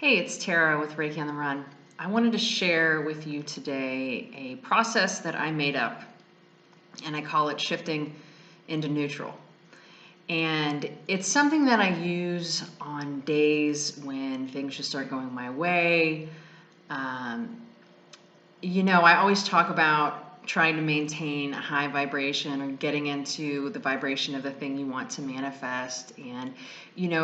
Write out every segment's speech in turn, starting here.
Hey, it's Tara with Reiki on the Run. I wanted to share with you today a process that I made up, and I call it shifting into neutral. And it's something that I use on days when things just aren't going my way. Um, I always talk about trying to maintain a high vibration or getting into the vibration of the thing you want to manifest. And,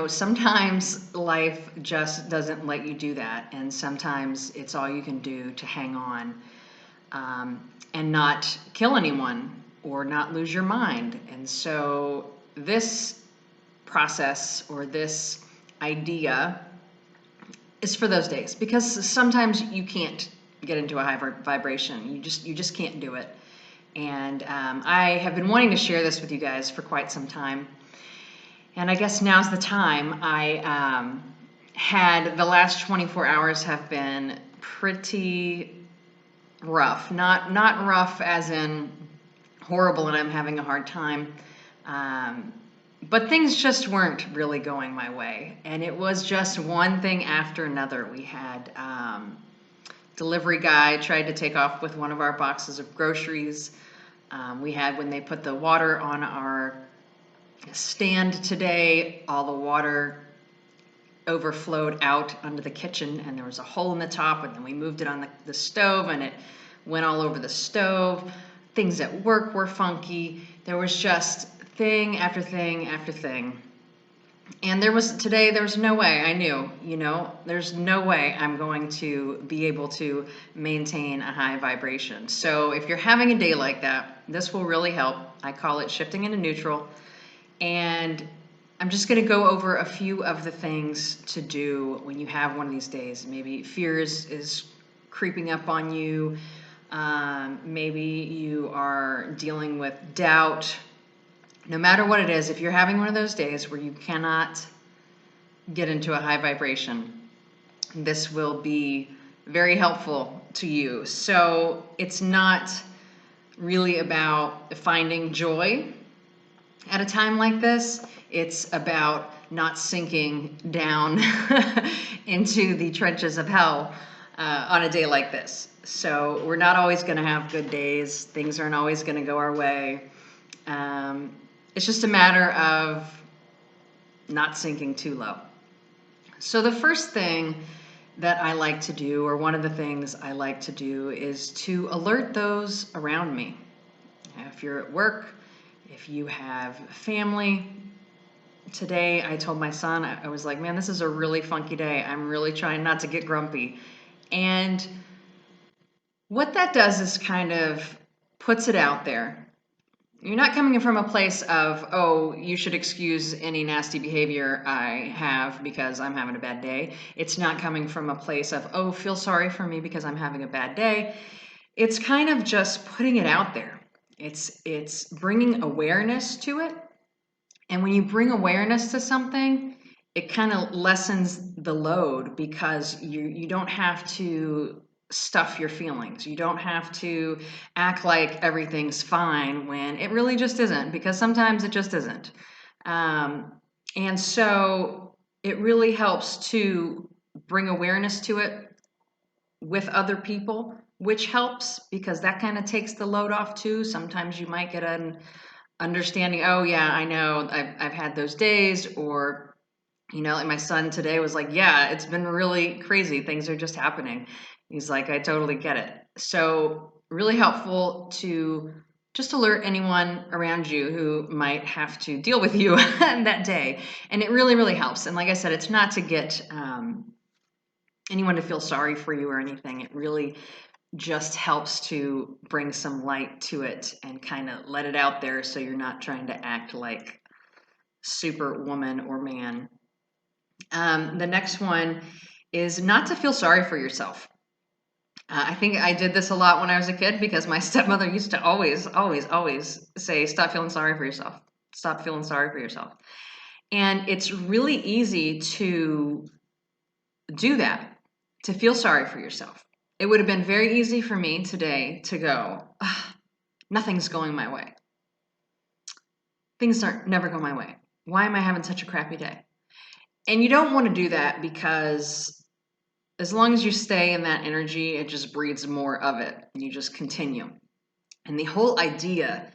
sometimes life just doesn't let you do that. And sometimes it's all you can do to hang on and not kill anyone or not lose your mind. And so this process or this idea is for those days because sometimes you can't get into a high vibration. You just can't do it. And I have been wanting to share this with you guys for quite some time. And I guess now's the time. I had the last 24 hours have been pretty rough. Not rough as in horrible and I'm having a hard time. But things just weren't really going my way. And it was just one thing after another. We had delivery guy tried to take off with one of our boxes of groceries. We had when they put the water on our stand today, all the water overflowed out under the kitchen and there was a hole in the top, and then we moved it on the stove and it went all over the stove. Things at work were funky. There was just thing after thing after thing. And there was no way I knew, there's no way I'm going to be able to maintain a high vibration. So if you're having a day like that, this will really help. I call it shifting into neutral. And I'm just going to go over a few of the things to do when you have one of these days. Maybe fear is creeping up on you. Maybe you are dealing with doubt. No matter what it is, if you're having one of those days where you cannot get into a high vibration, this will be very helpful to you. So it's not really about finding joy at a time like this. It's about not sinking down into the trenches of hell on a day like this. So we're not always going to have good days. Things aren't always going to go our way. It's just a matter of not sinking too low. So the first thing that I like to do, or one of the things I like to do, is to alert those around me. If you're at work, if you have family. Today I told my son, I was like, man, this is a really funky day. I'm really trying not to get grumpy. And what that does is kind of puts it out there. You're not coming from a place of, oh, you should excuse any nasty behavior I have because I'm having a bad day. It's not coming from a place of, oh, feel sorry for me because I'm having a bad day. It's kind of just putting it out there. It's bringing awareness to it. And when you bring awareness to something, it kind of lessens the load because you don't have to stuff your feelings. You don't have to act like everything's fine when it really just isn't, because sometimes it just isn't. And so it really helps to bring awareness to it with other people, which helps because that kind of takes the load off too. Sometimes you might get an understanding, oh yeah, I know, I've had those days, or like my son today was like, yeah, it's been really crazy. Things are just happening. He's like, I totally get it. So really helpful to just alert anyone around you who might have to deal with you that day. And it really, really helps. And like I said, it's not to get anyone to feel sorry for you or anything. It really just helps to bring some light to it and kind of let it out there so you're not trying to act like super woman or man. The next one is not to feel sorry for yourself. I think I did this a lot when I was a kid because my stepmother used to always, always, always say, stop feeling sorry for yourself. Stop feeling sorry for yourself. And it's really easy to do that, to feel sorry for yourself. It would have been very easy for me today to go, nothing's going my way. Things aren't never go my way. Why am I having such a crappy day? And you don't want to do that because as long as you stay in that energy, it just breeds more of it. You just continue. And the whole idea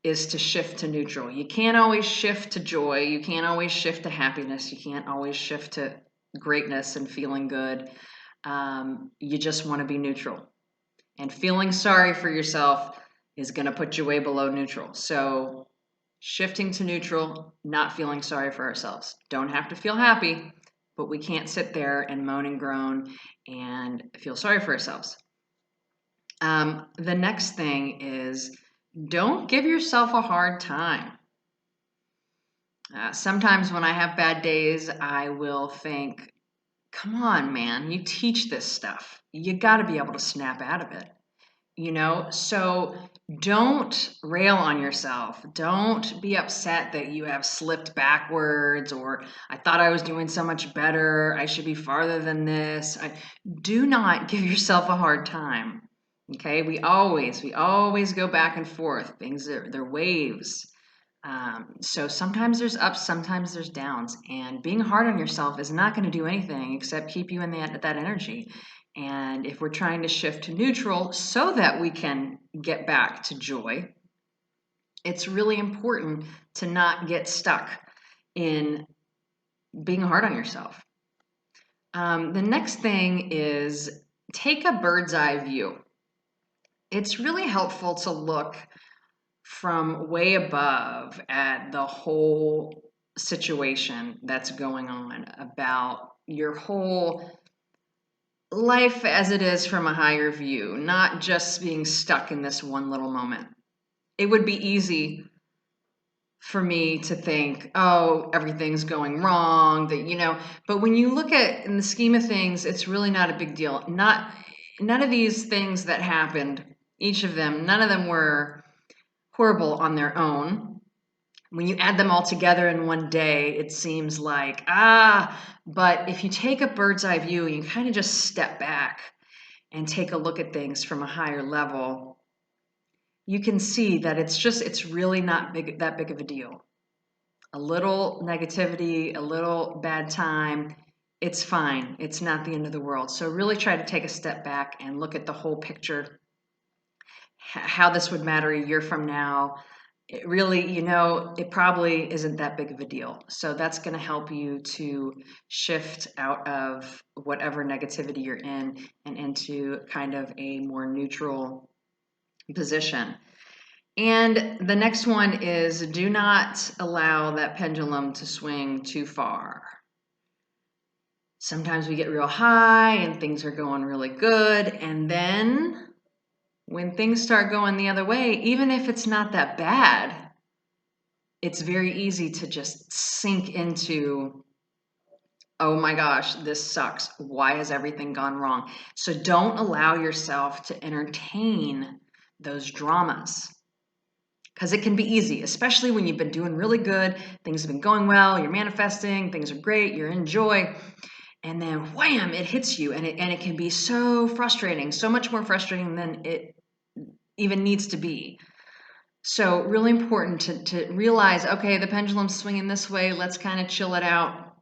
is to shift to neutral. You can't always shift to joy. You can't always shift to happiness. You can't always shift to greatness and feeling good. You just want to be neutral. And feeling sorry for yourself is going to put you way below neutral. So shifting to neutral, not feeling sorry for ourselves. Don't have to feel happy, but we can't sit there and moan and groan and feel sorry for ourselves. The next thing is don't give yourself a hard time. Sometimes when I have bad days, I will think, come on, man, you teach this stuff. You got to be able to snap out of it. So don't rail on yourself. Don't be upset that you have slipped backwards, or I thought I was doing so much better, I should be farther than this. Do not give yourself a hard time. Okay, we always go back and forth. They're waves. So sometimes there's ups, sometimes there's downs, and being hard on yourself is not going to do anything except keep you in that energy. And if we're trying to shift to neutral so that we can get back to joy, it's really important to not get stuck in being hard on yourself. The next thing is take a bird's eye view. It's really helpful to look from way above at the whole situation that's going on, about your whole life as it is from a higher view, not just being stuck in this one little moment. It would be easy for me to think, oh, everything's going wrong, but when you look at in the scheme of things, it's really not a big deal. None of these things that happened, each of them, none of them were horrible on their own. When you add them all together in one day, it seems like, but if you take a bird's eye view and you kind of just step back and take a look at things from a higher level, you can see that it's really not that big of a deal. A little negativity, a little bad time, it's fine. It's not the end of the world. So really try to take a step back and look at the whole picture, how this would matter a year from now. It really, it probably isn't that big of a deal. So that's going to help you to shift out of whatever negativity you're in and into kind of a more neutral position. And the next one is do not allow that pendulum to swing too far. Sometimes we get real high and things are going really good, and then when things start going the other way, even if it's not that bad, it's very easy to just sink into, oh my gosh, this sucks. Why has everything gone wrong? So don't allow yourself to entertain those dramas, because it can be easy, especially when you've been doing really good, things have been going well, you're manifesting, things are great, you're in joy, and then wham, it hits you, and it can be so frustrating, so much more frustrating than it even needs to be. So really important to realize, okay, the pendulum's swinging this way, let's kind of chill it out,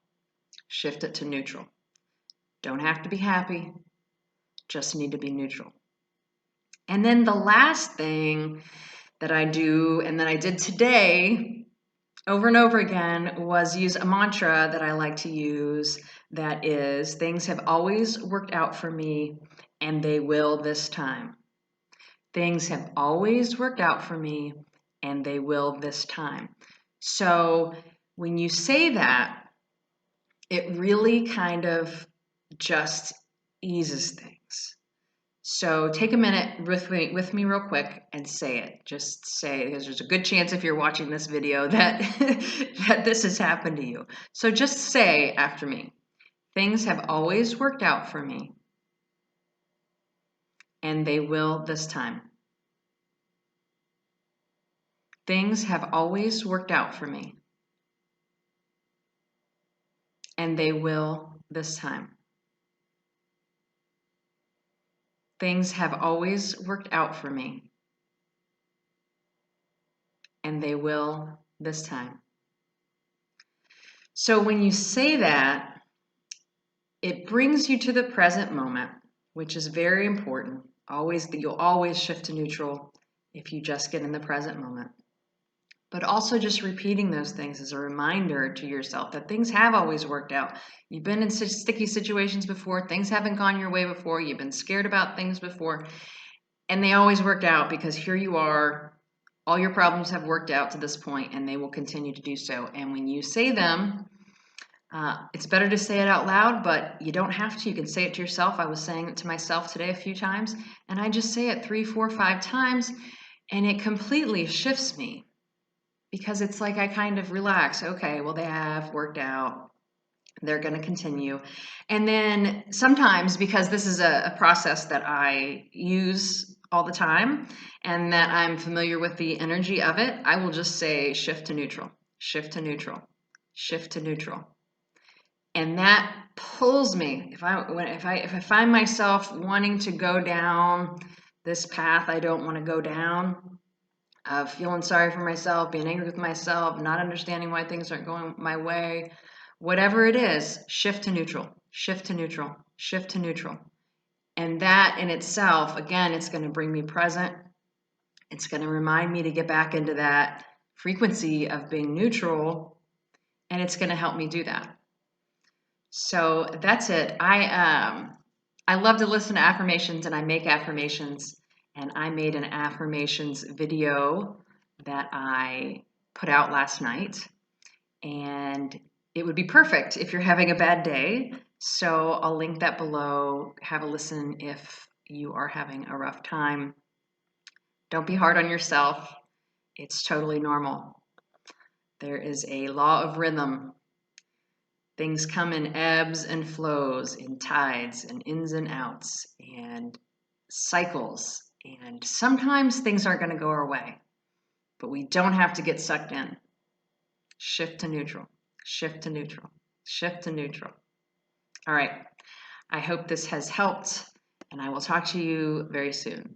shift it to neutral. Don't have to be happy, just need to be neutral. And then the last thing that I do, and that I did today over and over again, was use a mantra that I like to use, that is, things have always worked out for me and they will this time. Things have always worked out for me and they will this time. So when you say that, it really kind of just eases things. So take a minute with me real quick and say it. Just say, because there's a good chance if you're watching this video that, that this has happened to you. So just say after me, things have always worked out for me and they will this time. Things have always worked out for me and they will this time. Things have always worked out for me and they will this time. So when you say that, It brings you to the present moment, which is very important. You'll always shift to neutral if you just get in the present moment. But also just repeating those things as a reminder to yourself that things have always worked out. You've been in such sticky situations before, things haven't gone your way before, you've been scared about things before, and they always worked out because here you are. All your problems have worked out to this point, and they will continue to do so. And when you say them, it's better to say it out loud, but you don't have to. You can say it to yourself. I was saying it to myself today a few times, and I just say it 3, 4, 5 times, and it completely shifts me because it's like I kind of relax. Okay, well, they have worked out. They're going to continue. And then sometimes, because this is a process that I use all the time and that I'm familiar with the energy of it, I will just say shift to neutral, shift to neutral, shift to neutral. And that pulls me. If I find myself wanting to go down this path I don't want to go down, of feeling sorry for myself, being angry with myself, not understanding why things aren't going my way, whatever it is, shift to neutral, shift to neutral, shift to neutral. And that in itself, again, it's going to bring me present. It's going to remind me to get back into that frequency of being neutral, and it's going to help me do that. So that's it. I love to listen to affirmations, and I make affirmations, and I made an affirmations video that I put out last night, and it would be perfect if you're having a bad day. So I'll link that below. Have a listen if you are having a rough time. Don't be hard on yourself. It's totally normal. There is a law of rhythm. Things come in ebbs and flows, in tides and ins and outs and cycles. And sometimes things aren't going to go our way, but we don't have to get sucked in. Shift to neutral, shift to neutral, shift to neutral. All right. I hope this has helped, and I will talk to you very soon.